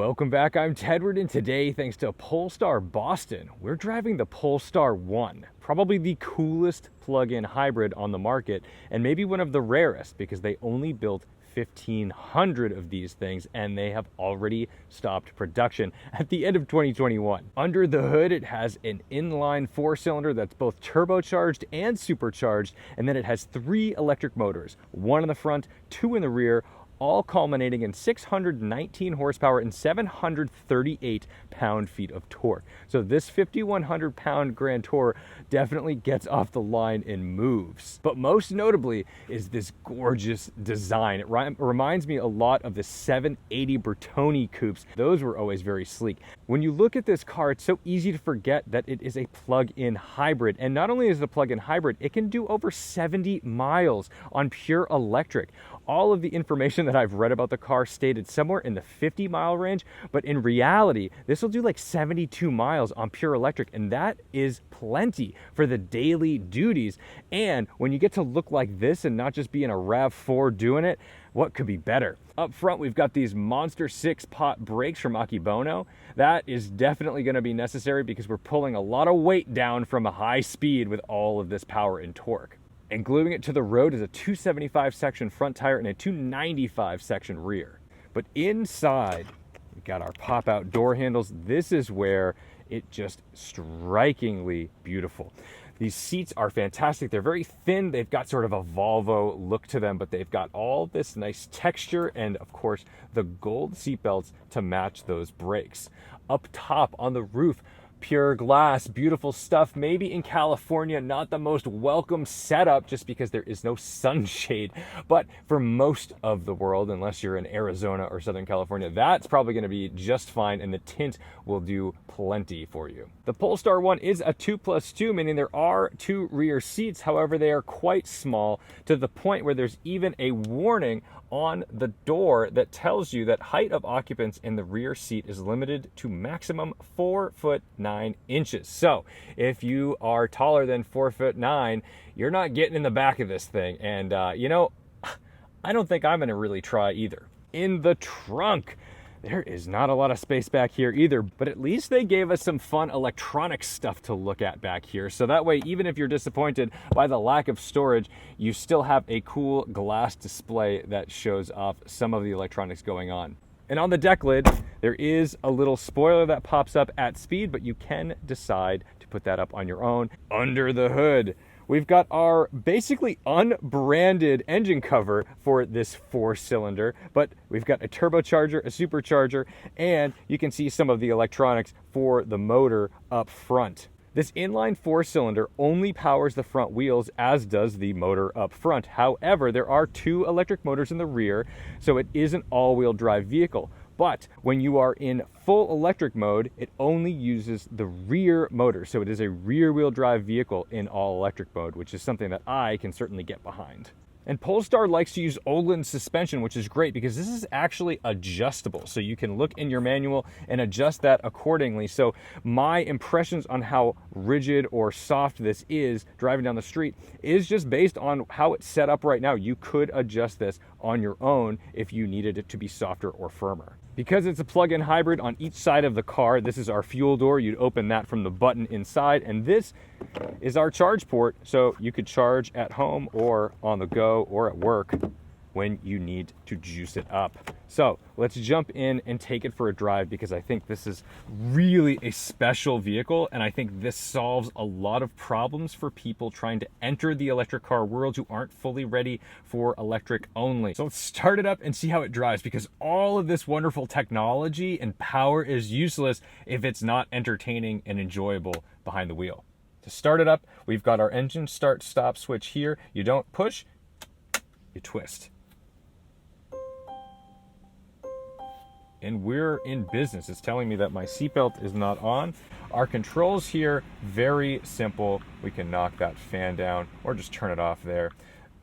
Welcome back, I'm Tedward, and today, thanks to Polestar Boston, we're driving the Polestar 1, probably the coolest plug-in hybrid on the market, and maybe one of the rarest because they only built 1,500 of these things and they have already stopped production at the end of 2021. Under the hood, it has an inline 4-cylinder that's both turbocharged and supercharged, and then it has 3 electric motors, 1 in the front, 2 in the rear, all culminating in 619 horsepower and 738 pound-feet of torque. So this 5,100 pound Grand Tour definitely gets off the line and moves. But most notably is this gorgeous design. It reminds me a lot of the 780 Bertone coupes. Those were always very sleek. When you look at this car, it's so easy to forget that it is a plug-in hybrid. And not only is it a plug-in hybrid, it can do over 70 miles on pure electric. All of the information that I've read about the car stated somewhere in the 50-mile range, but in reality, this will do like 72 miles on pure electric, and that is plenty for the daily duties. And when you get to look like this and not just be in a RAV4 doing it, what could be better? Up front, we've got these monster 6-pot brakes from Akebono. That is definitely going to be necessary because we're pulling a lot of weight down from a high speed with all of this power and torque. And gluing it to the road is a 275 section front tire and a 295 section rear. But inside, we've got our pop-out door handles. This is where it just strikingly beautiful. These seats are fantastic. They're very thin. They've got sort of a Volvo look to them, but they've got all this nice texture and, of course, the gold seat belts to match those brakes. Up top on the roof, pure glass, beautiful stuff. Maybe in California, not the most welcome setup just because there is no sunshade. But for most of the world, unless you're in Arizona or Southern California, that's probably going to be just fine, and the tint will do plenty for you. The Polestar 1 is a 2+2, meaning there are 2 rear seats. However, they are quite small to the point where there's even a warning on the door that tells you that height of occupants in the rear seat is limited to maximum 4'9". So if you are taller than 4'9", you're not getting in the back of this thing. And you know, I don't think I'm gonna really try either. In the trunk, there is not a lot of space back here either, but at least they gave us some fun electronic stuff to look at back here. So that way, even if you're disappointed by the lack of storage, you still have a cool glass display that shows off some of the electronics going on. And on the deck lid, there is a little spoiler that pops up at speed, but you can decide to put that up on your own. Under the hood, we've got our basically unbranded engine cover for this 4-cylinder, but we've got a turbocharger, a supercharger, and you can see some of the electronics for the motor up front. This inline 4-cylinder only powers the front wheels, as does the motor up front. However, there are 2 electric motors in the rear, so it is an all-wheel drive vehicle. But when you are in full electric mode, it only uses the rear motor. So it is a rear-wheel drive vehicle in all electric mode, which is something that I can certainly get behind. And Polestar likes to use Öhlins suspension, which is great because this is actually adjustable. So you can look in your manual and adjust that accordingly. So my impressions on how rigid or soft this is driving down the street is just based on how it's set up right now. You could adjust this on your own if you needed it to be softer or firmer. Because it's a plug-in hybrid, on each side of the car, this is our fuel door. You'd open that from the button inside, and this is our charge port, so you could charge at home or on the go or at work when you need to juice it up. So let's jump in and take it for a drive because I think this is really a special vehicle, and I think this solves a lot of problems for people trying to enter the electric car world who aren't fully ready for electric only. So let's start it up and see how it drives, because all of this wonderful technology and power is useless if it's not entertaining and enjoyable behind the wheel. To start it up, we've got our engine start-stop switch here. You don't push, you twist. And we're in business. It's telling me that my seatbelt is not on. Our controls here, very simple. We can knock that fan down or just turn it off there.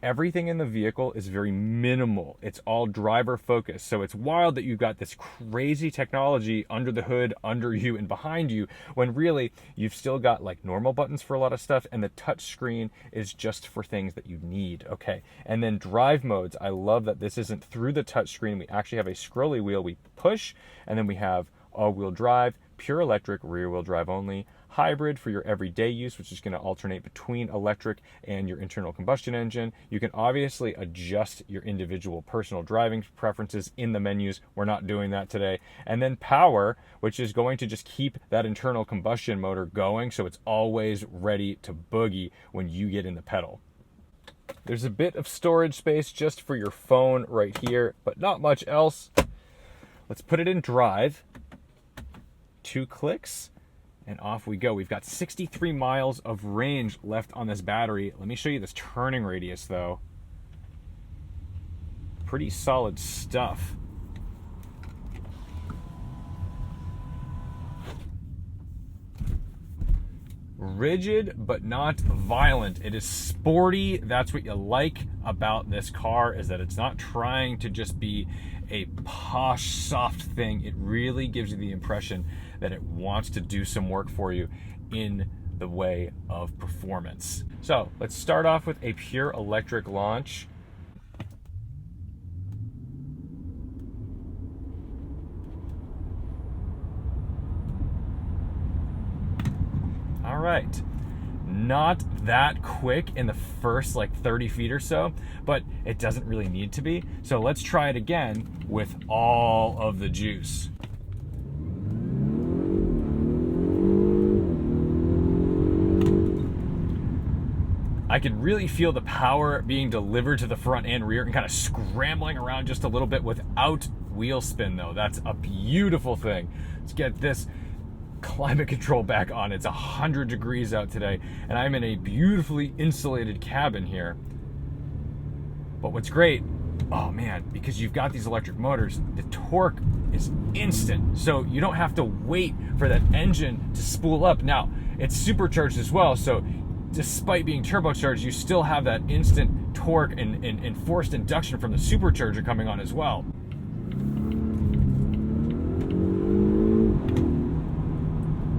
Everything in the vehicle is very minimal. It's all driver focused. So it's wild that you've got this crazy technology under the hood, under you and behind you, when really you've still got like normal buttons for a lot of stuff, and the touch screen is just for things that you need. Okay. And then drive modes. I love that this isn't through the touch screen. We actually have a scrolly wheel we push, and then we have all-wheel drive, pure electric, rear-wheel drive only, hybrid for your everyday use, which is going to alternate between electric and your internal combustion engine. You can obviously adjust your individual personal driving preferences in the menus. We're not doing that today. And then power, which is going to just keep that internal combustion motor going, so it's always ready to boogie when you get in the pedal. There's a bit of storage space just for your phone right here, but not much else. Let's put it in drive. 2 clicks. And off we go. We've got 63 miles of range left on this battery. Let me show you this turning radius though. Pretty solid stuff. Rigid, but not violent. It is sporty. That's what you like about this car, is that it's not trying to just be a posh, soft thing. It really gives you the impression that it wants to do some work for you in the way of performance. So let's start off with a pure electric launch. All right, not that quick in the first like 30 feet or so, but it doesn't really need to be. So let's try it again with all of the juice. I could really feel the power being delivered to the front and rear and kind of scrambling around just a little bit without wheel spin though. That's a beautiful thing. Let's get this climate control back on. It's 100 degrees out today, and I'm in a beautifully insulated cabin here. But what's great, oh man, because you've got these electric motors, the torque is instant. So you don't have to wait for that engine to spool up. Now, it's supercharged as well, so despite being turbocharged, you still have that instant torque and forced induction from the supercharger coming on as well.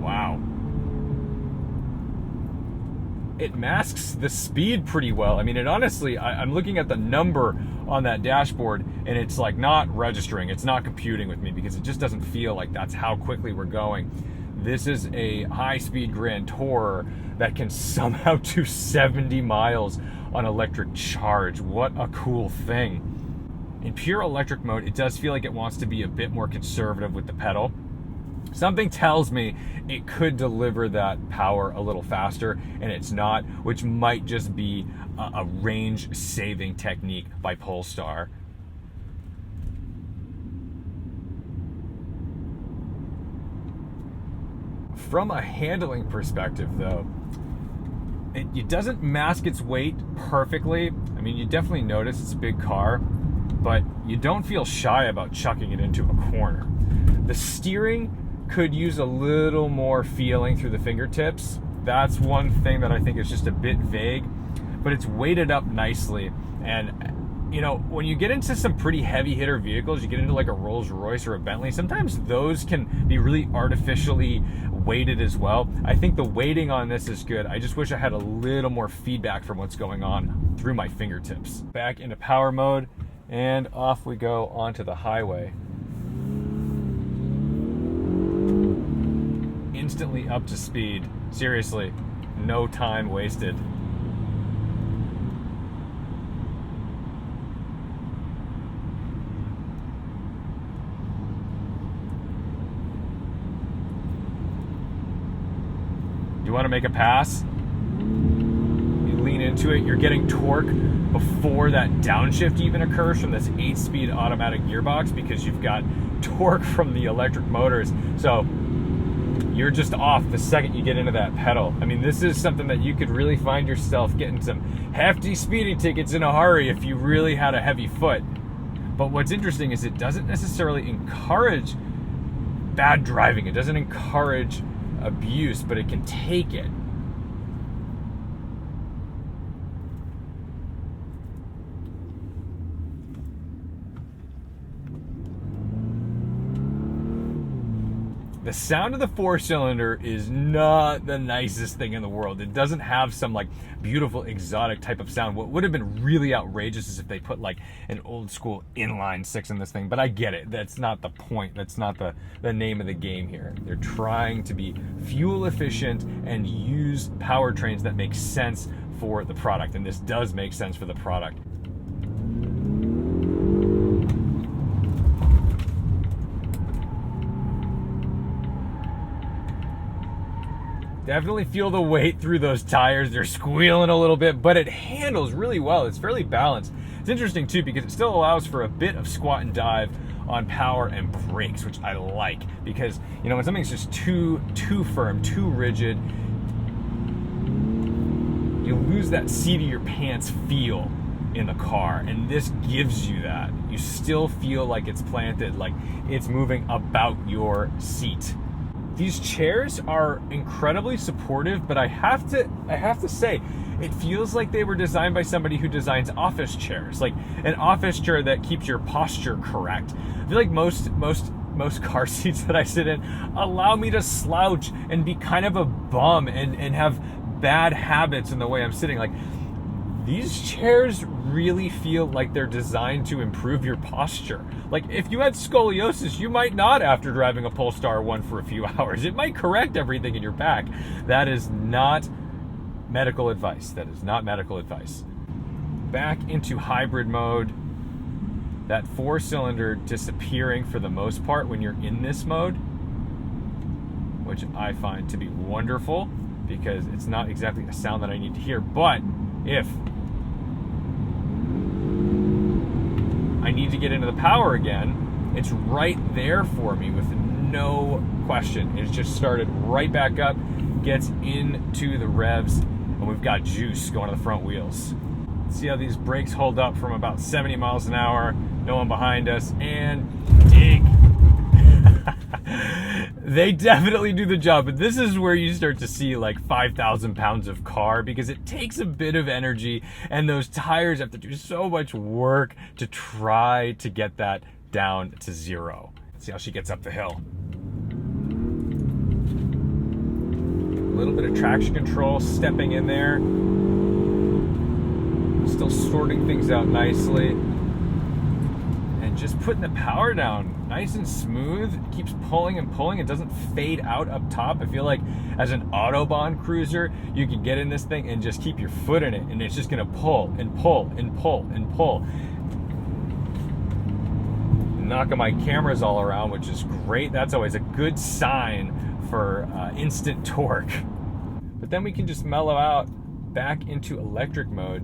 Wow. It masks the speed pretty well. I mean, it honestly, I'm looking at the number on that dashboard and it's like not registering. It's not computing with me because it just doesn't feel like that's how quickly we're going. This is a high-speed Grand Tourer that can somehow do 70 miles on electric charge. What a cool thing. In pure electric mode, it does feel like it wants to be a bit more conservative with the pedal. Something tells me it could deliver that power a little faster, and it's not, which might just be a range-saving technique by Polestar. From a handling perspective, though, it doesn't mask its weight perfectly. I mean, you definitely notice it's a big car, but you don't feel shy about chucking it into a corner. The steering could use a little more feeling through the fingertips. That's one thing that I think is just a bit vague, but it's weighted up nicely. And you know, when you get into some pretty heavy hitter vehicles, you get into like a Rolls Royce or a Bentley, sometimes those can be really artificially weighted as well. I think the weighting on this is good. I just wish I had a little more feedback from what's going on through my fingertips. Back into power mode, and off we go onto the highway. Instantly up to speed. Seriously, no time wasted. You want to make a pass? You lean into it, you're getting torque before that downshift even occurs from this 8-speed automatic gearbox because you've got torque from the electric motors. So you're just off the second you get into that pedal. I mean, this is something that you could really find yourself getting some hefty speeding tickets in a hurry if you really had a heavy foot. But what's interesting is it doesn't necessarily encourage bad driving. It doesn't encourage abuse, but it can take it. the sound of the 4-cylinder is not the nicest thing in the world. It doesn't have some like beautiful exotic type of sound. What would have been really outrageous is if they put like an old school inline 6 in this thing, but I get it. That's not the point. That's not the name of the game here. They're trying to be fuel efficient and use powertrains that make sense for the product, and this does make sense for the product. Definitely feel the weight through those tires. They're squealing a little bit, but it handles really well. It's fairly balanced. It's interesting too because it still allows for a bit of squat and dive on power and brakes, which I like, because you know when something's just too firm, too rigid, you lose that seat of your pants feel in the car, and this gives you that. You still feel like it's planted, like it's moving about your seat. These chairs are incredibly supportive, but I have to say, it feels like they were designed by somebody who designs office chairs, like an office chair that keeps your posture correct. I feel like most car seats that I sit in allow me to slouch and be kind of a bum and have bad habits in the way I'm sitting. Like, these chairs really feel like they're designed to improve your posture. Like, if you had scoliosis, you might not after driving a Polestar 1 for a few hours. It might correct everything in your back. That is not medical advice. That is not medical advice. Back into hybrid mode. That 4-cylinder disappearing for the most part when you're in this mode, which I find to be wonderful because it's not exactly a sound that I need to hear. But if I need to get into the power again, it's right there for me with no question. It's just started right back up, gets into the revs, and we've got juice going to the front wheels. See how these brakes hold up from about 70 miles an hour, no one behind us, and dig. They definitely do the job, but this is where you start to see like 5,000 pounds of car, because it takes a bit of energy and those tires have to do so much work to try to get that down to 0. See how she gets up the hill. A little bit of traction control, stepping in there. Still sorting things out nicely. And just putting the power down nice and smooth. It keeps pulling and pulling. It doesn't fade out up top. I feel like as an Autobahn cruiser, you can get in this thing and just keep your foot in it, and it's just gonna pull and pull and pull and pull. Knocking my cameras all around, which is great. That's always a good sign for instant torque. But then we can just mellow out back into electric mode,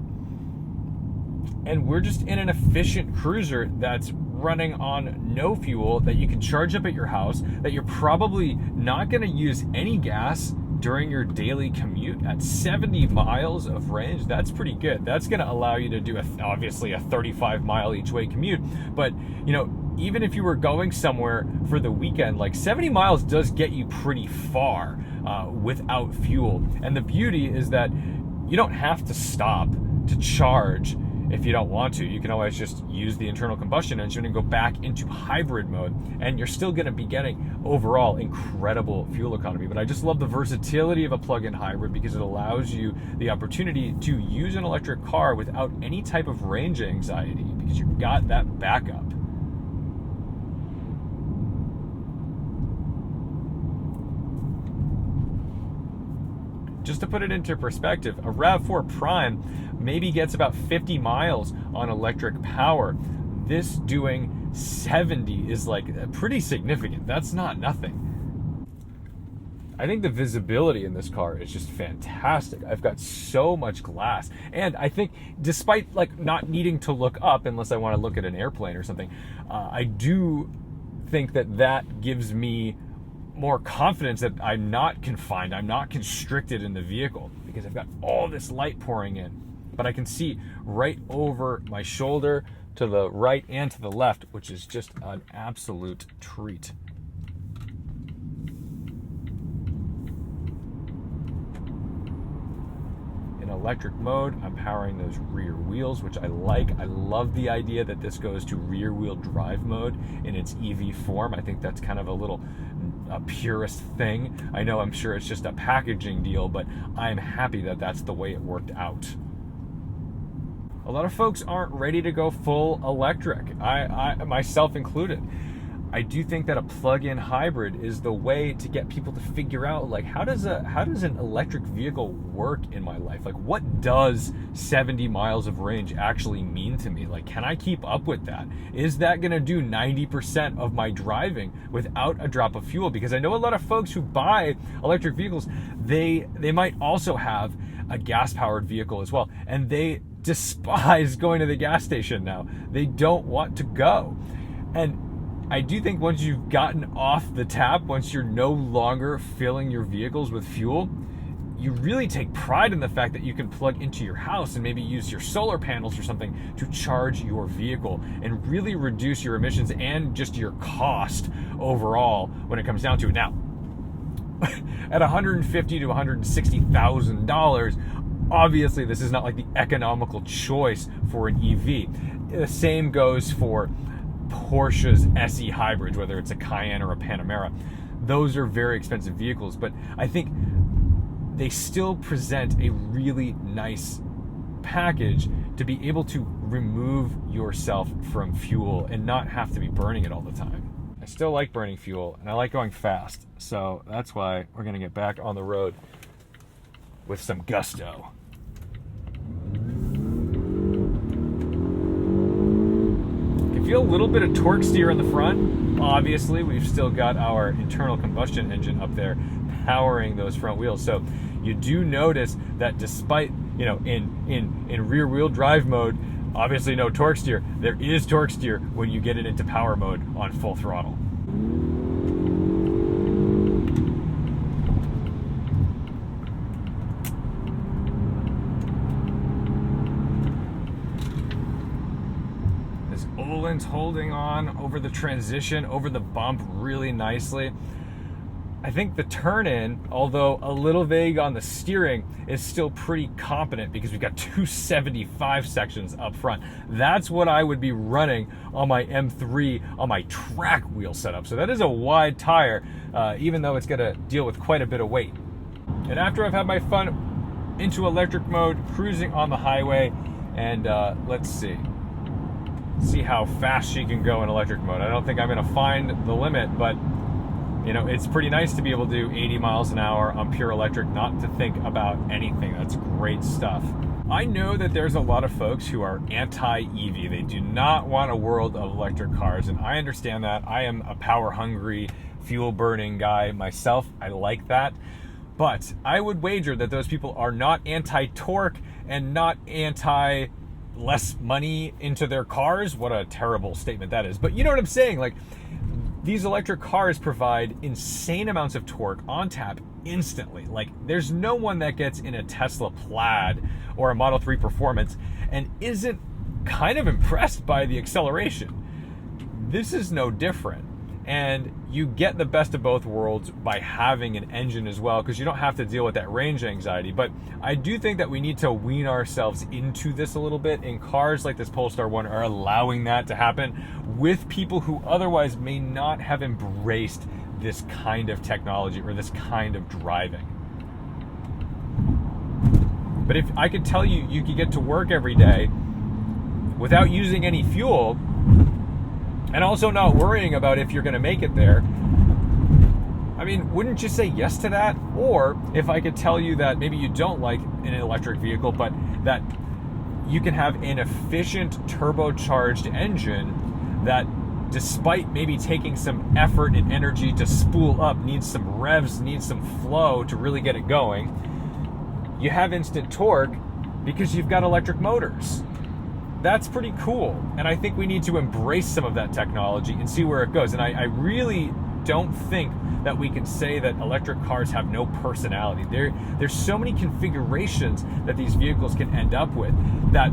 and we're just in an efficient cruiser that's running on no fuel, that you can charge up at your house, that you're probably not going to use any gas during your daily commute. At 70 miles of range, that's pretty good. That's going to allow you to do obviously a 35 mile each way commute. But you know, even if you were going somewhere for the weekend, like 70 miles does get you pretty far without fuel. And the beauty is that you don't have to stop to charge if you don't want to. You can always just use the internal combustion engine and go back into hybrid mode, and you're still going to be getting overall incredible fuel economy. But I just love the versatility of a plug-in hybrid because it allows you the opportunity to use an electric car without any type of range anxiety, because you've got that backup. Just to put it into perspective, a RAV4 Prime maybe gets about 50 miles on electric power. This doing 70 is like pretty significant. That's not nothing. I think the visibility in this car is just fantastic. I've got so much glass, and I think despite like not needing to look up unless I want to look at an airplane or something, I do think that gives me more confidence that I'm not confined, I'm not constricted in the vehicle, because I've got all this light pouring in. But I can see right over my shoulder to the right and to the left, which is just an absolute treat. In a electric mode, I'm powering those rear wheels, which I like. I love the idea that this goes to rear wheel drive mode in its EV form. I think that's kind of a purist thing. I know, I'm sure it's just a packaging deal, but I'm happy that that's the way it worked out. A lot of folks aren't ready to go full electric, I myself included. I do think that a plug-in hybrid is the way to get people to figure out, like, how does an electric vehicle work in my life? Like, what does 70 miles of range actually mean to me? Like, can I keep up with that? Is that gonna do 90% of my driving without a drop of fuel? Because I know a lot of folks who buy electric vehicles, they might also have a gas-powered vehicle as well, and they despise going to the gas station now. They don't want to go. And I do think once you've gotten off the tap, once you're no longer filling your vehicles with fuel, you really take pride in the fact that you can plug into your house and maybe use your solar panels or something to charge your vehicle and really reduce your emissions and just your cost overall when it comes down to it. Now, at $150,000 to $160,000, obviously this is not like the economical choice for an EV. The same goes for Porsche's SE hybrids, whether it's a Cayenne or a Panamera. Those are very expensive vehicles, but I think they still present a really nice package to be able to remove yourself from fuel and not have to be burning it all the time. I still like burning fuel and I like going fast, so that's why we're going to get back on the road with some gusto. Feel a little bit of torque steer in the front. Obviously, we've still got our internal combustion engine up there powering those front wheels. So you do notice that despite, in rear wheel drive mode, obviously no torque steer, there is torque steer when you get it into power mode on full throttle. Olin's holding on over the transition, over the bump really nicely. I think the turn-in, although a little vague on the steering, is still pretty competent because we've got 275 sections up front. That's what I would be running on my M3 on my track wheel setup. So that is a wide tire, even though it's going to deal with quite a bit of weight. And after I've had my fun into electric mode, cruising on the highway, and let's see how fast she can go in electric mode. I don't think I'm going to find the limit, but it's pretty nice to be able to do 80 miles an hour on pure electric, not to think about anything. That's great stuff. I know that there's a lot of folks who are anti-EV. They do not want a world of electric cars, and I understand that. I am a power-hungry, fuel-burning guy myself. I like that. But I would wager that those people are not anti-torque and not anti less money into their cars. What a terrible statement that is. But you know what I'm saying? Like, these electric cars provide insane amounts of torque on tap instantly. Like, there's no one that gets in a Tesla Plaid or a Model 3 Performance and isn't kind of impressed by the acceleration. This is no different. And you get the best of both worlds by having an engine as well, because you don't have to deal with that range anxiety. But I do think that we need to wean ourselves into this a little bit, and cars like this Polestar 1 are allowing that to happen with people who otherwise may not have embraced this kind of technology or this kind of driving. But if I could tell you, you could get to work every day without using any fuel, and also not worrying about if you're going to make it there, I mean, wouldn't you say yes to that? Or if I could tell you that maybe you don't like an electric vehicle, but that you can have an efficient turbocharged engine that, despite maybe taking some effort and energy to spool up, needs some revs, needs some flow to really get it going, you have instant torque because you've got electric motors. That's pretty cool, and I think we need to embrace some of that technology and see where it goes. And I really don't think that we can say that electric cars have no personality. There's so many configurations that these vehicles can end up with, that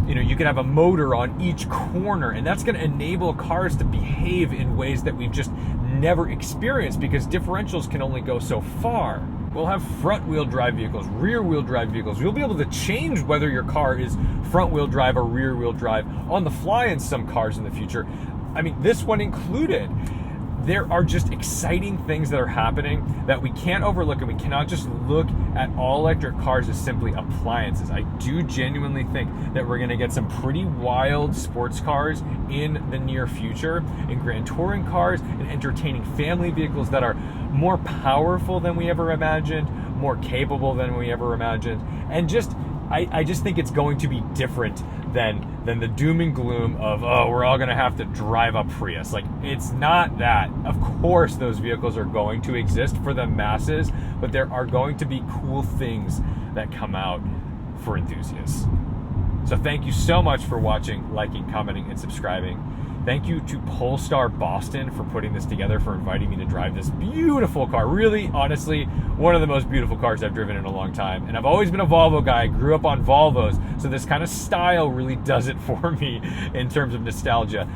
you can have a motor on each corner, and that's going to enable cars to behave in ways that we've just never experienced, because differentials can only go so far. We'll have front-wheel drive vehicles, rear-wheel drive vehicles. You'll be able to change whether your car is front-wheel drive or rear-wheel drive on the fly in some cars in the future. I mean, this one included. There are just exciting things that are happening that we can't overlook, and we cannot just look at all electric cars as simply appliances. I do genuinely think that we're going to get some pretty wild sports cars in the near future, and grand touring cars and entertaining family vehicles that are more powerful than we ever imagined, more capable than we ever imagined, and I just think it's going to be different than the doom and gloom of, oh, we're all going to have to drive a Prius. Like, it's not that. Of course, those vehicles are going to exist for the masses, but there are going to be cool things that come out for enthusiasts. So thank you so much for watching, liking, commenting, and subscribing. Thank you to Polestar Boston for putting this together, for inviting me to drive this beautiful car. Really, honestly, one of the most beautiful cars I've driven in a long time. And I've always been a Volvo guy. I grew up on Volvos, so this kind of style really does it for me in terms of nostalgia.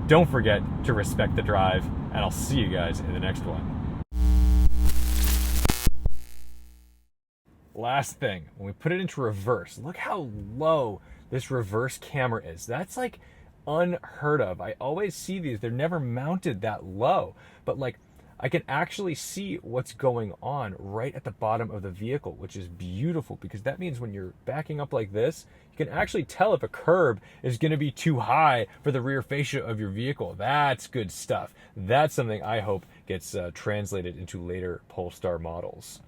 Don't forget to respect the drive, and I'll see you guys in the next one. Last thing, when we put it into reverse, look how low this reverse camera is. That's like unheard of. I always see these, they're never mounted that low, but like I can actually see what's going on right at the bottom of the vehicle, which is beautiful, because that means when you're backing up like this, you can actually tell if a curb is going to be too high for the rear fascia of your vehicle. That's good stuff. That's something I hope gets translated into later Polestar models.